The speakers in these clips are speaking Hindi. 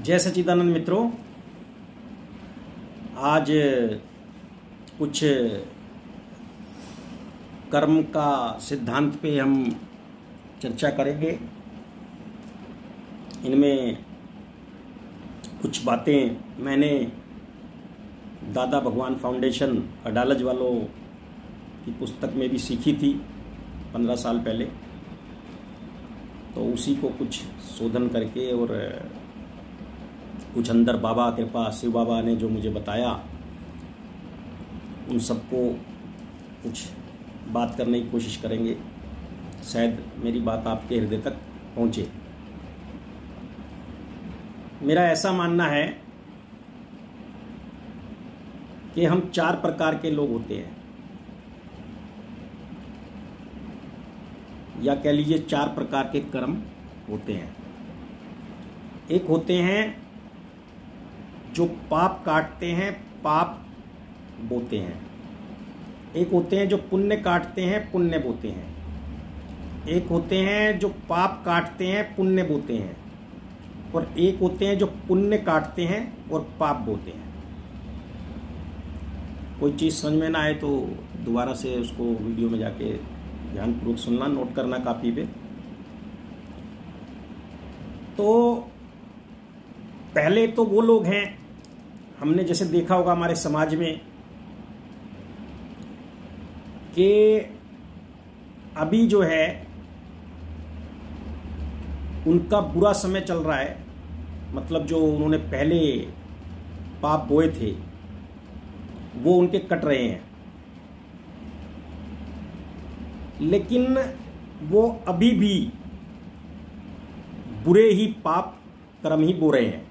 जय सच्चिदानंद मित्रों, आज कुछ कर्म का सिद्धांत पे हम चर्चा करेंगे। इनमें कुछ बातें मैंने दादा भगवान फाउंडेशन अडालज वालों की पुस्तक में भी सीखी थी 15 साल पहले, तो उसी को कुछ शोधन करके और कुछ अंदर बाबा कृपा शिव बाबा ने जो मुझे बताया उन सबको कुछ बात करने की कोशिश करेंगे। शायद मेरी बात आपके हृदय तक पहुंचे। मेरा ऐसा मानना है कि हम 4 प्रकार के लोग होते हैं, या कह लीजिए 4 प्रकार के कर्म होते हैं। एक होते हैं जो पाप काटते हैं, पाप बोते हैं। एक होते हैं जो पुण्य काटते हैं, पुण्य बोते हैं। एक होते हैं जो पाप काटते हैं, पुण्य बोते हैं। और एक होते हैं जो पुण्य काटते हैं और पाप बोते हैं। कोई चीज़ समझ में ना आए तो दोबारा से उसको वीडियो में जाके ध्यानपूर्वक सुनना, नोट करना कापी पे। तो पहले तो वो लोग हैं, हमने जैसे देखा होगा हमारे समाज में कि अभी जो है उनका बुरा समय चल रहा है, मतलब जो उन्होंने पहले पाप बोए थे वो उनके कट रहे हैं, लेकिन वो अभी भी बुरे ही पाप कर्म ही बो रहे हैं।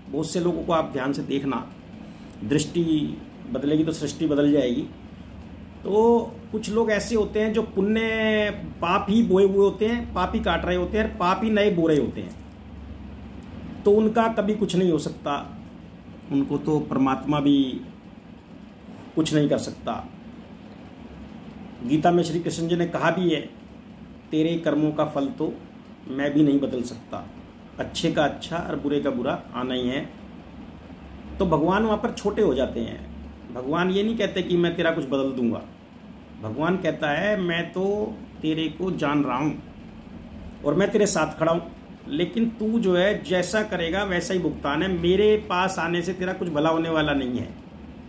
बहुत से लोगों को आप ध्यान से देखना, दृष्टि बदलेगी तो सृष्टि बदल जाएगी। तो कुछ लोग ऐसे होते हैं जो पुण्य पाप ही बोए हुए होते हैं, पाप ही काट रहे होते हैं, पाप ही नए बो रहे होते हैं। तो उनका कभी कुछ नहीं हो सकता, उनको तो परमात्मा भी कुछ नहीं कर सकता। गीता में श्री कृष्ण जी ने कहा भी है, तेरे कर्मों का फल तो मैं भी नहीं बदल सकता, अच्छे का अच्छा और बुरे का बुरा आना ही है। तो भगवान वहाँ पर छोटे हो जाते हैं। भगवान ये नहीं कहते कि मैं तेरा कुछ बदल दूंगा। भगवान कहता है मैं तो तेरे को जान रहा हूँ और मैं तेरे साथ खड़ा हूँ, लेकिन तू जो है जैसा करेगा वैसा ही भुगतान है। मेरे पास आने से तेरा कुछ भला होने वाला नहीं है।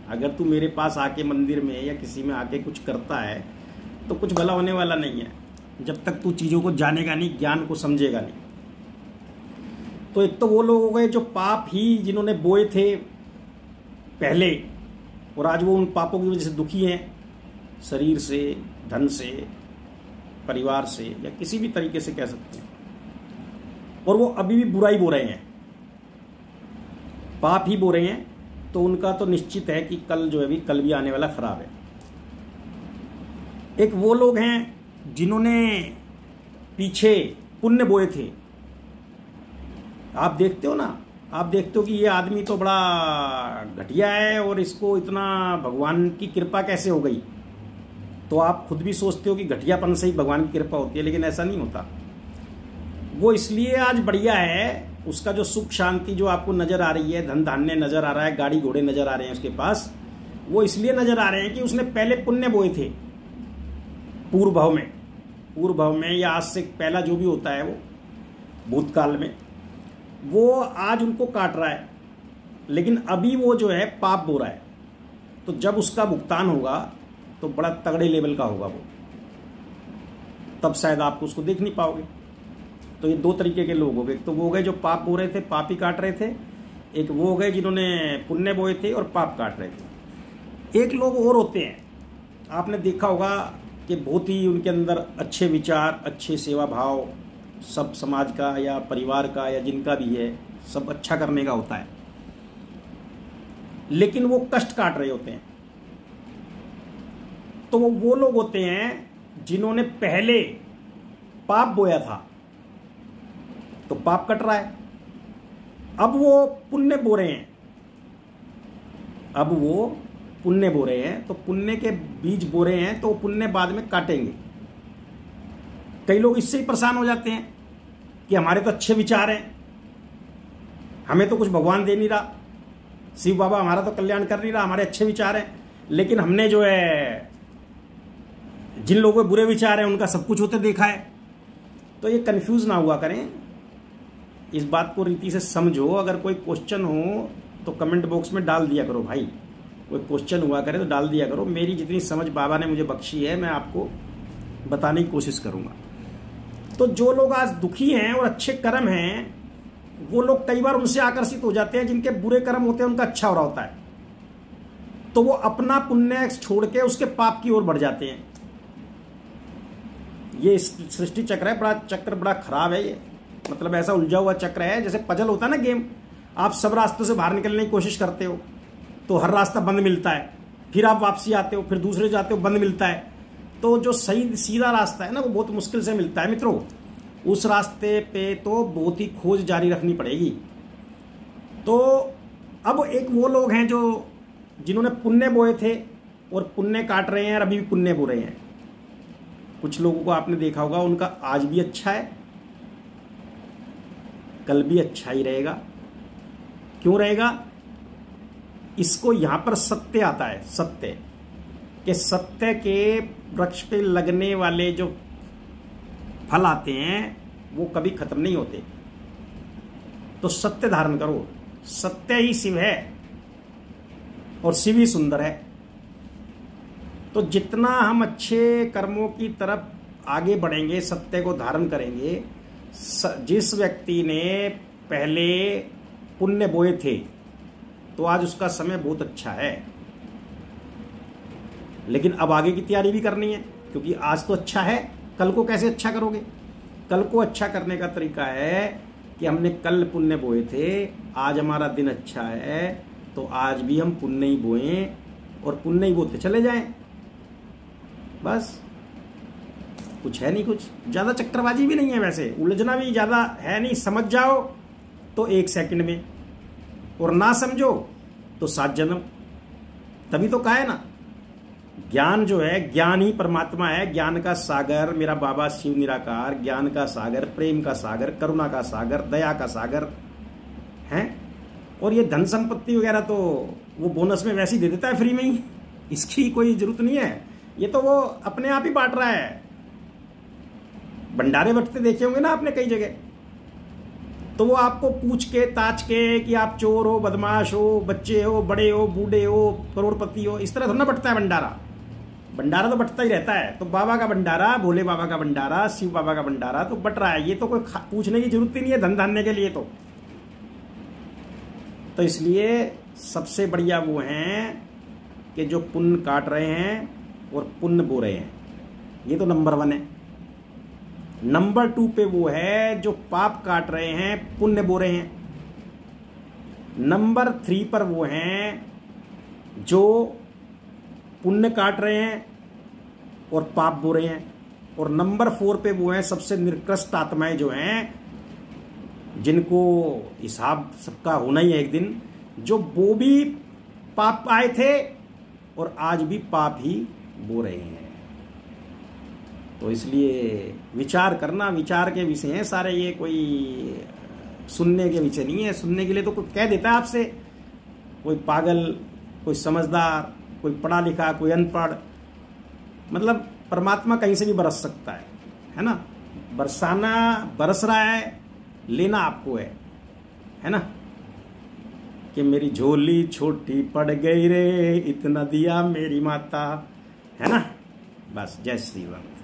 अगर तू मेरे पास आके मंदिर में या किसी में आके कुछ करता है तो कुछ भला होने वाला नहीं है, जब तक तू चीज़ों को जानेगा नहीं, ज्ञान को समझेगा नहीं। तो एक तो वो लोग हो गए जो पाप ही जिन्होंने बोए थे पहले, और आज वो उन पापों की वजह से दुखी हैं, शरीर से, धन से, परिवार से, या किसी भी तरीके से कह सकते हैं। और वो अभी भी बुराई बो रहे हैं, पाप ही बो रहे हैं। तो उनका तो निश्चित है कि कल जो है भी कल भी आने वाला खराब है। एक वो लोग हैं जिन्होंने पीछे पुण्य बोए थे। आप देखते हो ना, आप देखते हो कि ये आदमी तो बड़ा घटिया है और इसको इतना भगवान की कृपा कैसे हो गई। तो आप खुद भी सोचते हो कि घटियापन से ही भगवान की कृपा होती है, लेकिन ऐसा नहीं होता। वो इसलिए आज बढ़िया है, उसका जो सुख शांति जो आपको नजर आ रही है, धन धान्य नजर आ रहा है, गाड़ी घोड़े नजर आ रहे हैं उसके पास, वो इसलिए नजर आ रहे हैं कि उसने पहले पुण्य बोए थे पूर्व भाव में या आज से पहला जो भी होता है वो भूतकाल में, वो आज उनको काट रहा है। लेकिन अभी वो जो है पाप बो रहा है। तो जब उसका भुगतान होगा तो बड़ा तगड़े लेवल का होगा वो, तब शायद आप उसको देख नहीं पाओगे। तो ये 2 तरीके के लोग हो गए। तो वो हो गए जो पाप बो रहे थे, पाप ही काट रहे थे। एक वो हो गए जिन्होंने पुण्य बोए थे और पाप काट रहे थे। एक लोग और होते हैं, आपने देखा होगा कि बहुत ही उनके अंदर अच्छे विचार, अच्छे सेवा भाव, सब समाज का या परिवार का या जिनका भी है, सब अच्छा करने का होता है, लेकिन वो कष्ट काट रहे होते हैं। तो वो लोग होते हैं जिन्होंने पहले पाप बोया था, तो पाप कट रहा है। अब वो पुण्य बो रहे हैं, पुण्य बो रहे हैं, तो पुण्य के बीज बो रहे हैं, तो पुण्य बाद में काटेंगे। कई लोग इससे ही परेशान हो जाते हैं कि हमारे तो अच्छे विचार हैं, हमें तो कुछ भगवान दे नहीं रहा, शिव बाबा हमारा तो कल्याण कर नहीं रहा, हमारे अच्छे विचार हैं, लेकिन हमने जो है जिन लोगों के बुरे विचार हैं उनका सब कुछ होते देखा है। तो ये कंफ्यूज ना हुआ करें, इस बात को रीति से समझो। अगर कोई क्वेश्चन हो तो कमेंट बॉक्स में डाल दिया करो भाई, कोई क्वेश्चन हुआ करे तो डाल दिया करो। मेरी जितनी समझ बाबा ने मुझे बख्शी है मैं आपको बताने की कोशिश करूंगा। तो जो लोग आज दुखी हैं और अच्छे कर्म हैं, वो लोग कई बार उनसे आकर्षित हो जाते हैं जिनके बुरे कर्म होते हैं, उनका अच्छा हो रहा होता है, तो वो अपना पुण्य छोड़ के उसके पाप की ओर बढ़ जाते हैं। ये सृष्टि चक्र है, बड़ा चक्र बड़ा खराब है ये, मतलब ऐसा उलझा हुआ चक्र है, जैसे पजल होता है ना गेम। आप सब रास्तों से बाहर निकलने की कोशिश करते हो तो हर रास्ता बंद मिलता है, फिर आप वापसी आते हो, फिर दूसरे जाते हो, बंद मिलता है। तो जो सही सीधा रास्ता है ना वो बहुत मुश्किल से मिलता है मित्रों। उस रास्ते पे तो बहुत ही खोज जारी रखनी पड़ेगी। तो अब एक वो लोग हैं जो जिन्होंने पुण्य बोए थे और पुण्य काट रहे हैं और अभी भी पुण्य बो रहे हैं। कुछ लोगों को आपने देखा होगा उनका आज भी अच्छा है, कल भी अच्छा ही रहेगा। क्यों रहेगा? इसको यहां पर सत्य आता है, सत्य के सत्य के वृक्ष पे लगने वाले जो फल आते हैं वो कभी खत्म नहीं होते। तो सत्य धारण करो, सत्य ही शिव है और शिव ही सुंदर है। तो जितना हम अच्छे कर्मों की तरफ आगे बढ़ेंगे, सत्य को धारण करेंगे, जिस व्यक्ति ने पहले पुण्य बोए थे तो आज उसका समय बहुत अच्छा है, लेकिन अब आगे की तैयारी भी करनी है, क्योंकि आज तो अच्छा है, कल को कैसे अच्छा करोगे? कल को अच्छा करने का तरीका है कि हमने कल पुण्य बोए थे, आज हमारा दिन अच्छा है, तो आज भी हम पुण्य ही बोएं और पुण्य ही बोते चले जाएं। बस कुछ है नहीं, कुछ ज्यादा चक्करबाजी भी नहीं है, वैसे उलझना भी ज्यादा है नहीं। समझ जाओ तो 1 सेकंड में, और ना समझो तो 7 जन्म। तभी तो कहा है ना, ज्ञान जो है, ज्ञान ही परमात्मा है। ज्ञान का सागर मेरा बाबा शिव निराकार, ज्ञान का सागर, प्रेम का सागर, करुणा का सागर, दया का सागर है। और ये धन संपत्ति वगैरह तो वो बोनस में वैसे ही दे देता है फ्री में ही, इसकी कोई जरूरत नहीं है। ये तो वो अपने आप ही बांट रहा है। भंडारे बंटते देखे होंगे ना आपने कई जगह, तो वो आपको पूछ के ताछ के कि आप चोर हो, बदमाश हो, बच्चे हो, बड़े हो, बूढ़े हो, करोड़पति हो, इस तरह थोड़ा बंटता है भंडारा। भंडारा तो बंटता ही रहता है। तो बाबा का भंडारा, भोले बाबा का भंडारा, शिव बाबा का भंडारा तो बंट रहा है। ये तो कोई पूछने की जरूरत ही नहीं है धन धान्य के लिए। तो इसलिए सबसे बढ़िया वो हैं कि जो पुण्य काट रहे हैं और पुण्य बो रहे हैं, ये तो नंबर 1 है। नंबर 2 पे वो है जो पाप काट रहे हैं, पुण्य बो रहे हैं। नंबर 3 पर वो हैं जो पुण्य काट रहे हैं और पाप बो रहे हैं। और नंबर 4 पे वो हैं सबसे निकृष्ट आत्माएं जो हैं, जिनको हिसाब सबका होना ही है एक दिन, जो वो भी पाप आए थे और आज भी पाप ही बो रहे हैं। तो इसलिए विचार करना, विचार के विषय हैं सारे ये, कोई सुनने के विषय नहीं है। सुनने के लिए तो कोई कह देता है आपसे, कोई पागल, कोई समझदार, कोई पढ़ा लिखा, कोई अनपढ़, मतलब परमात्मा कहीं से भी बरस सकता है ना। बरसाना बरस रहा है, लेना आपको है ना। कि मेरी झोली छोटी पड़ गई रे, इतना दिया मेरी माता, है ना। बस जय श्री राम।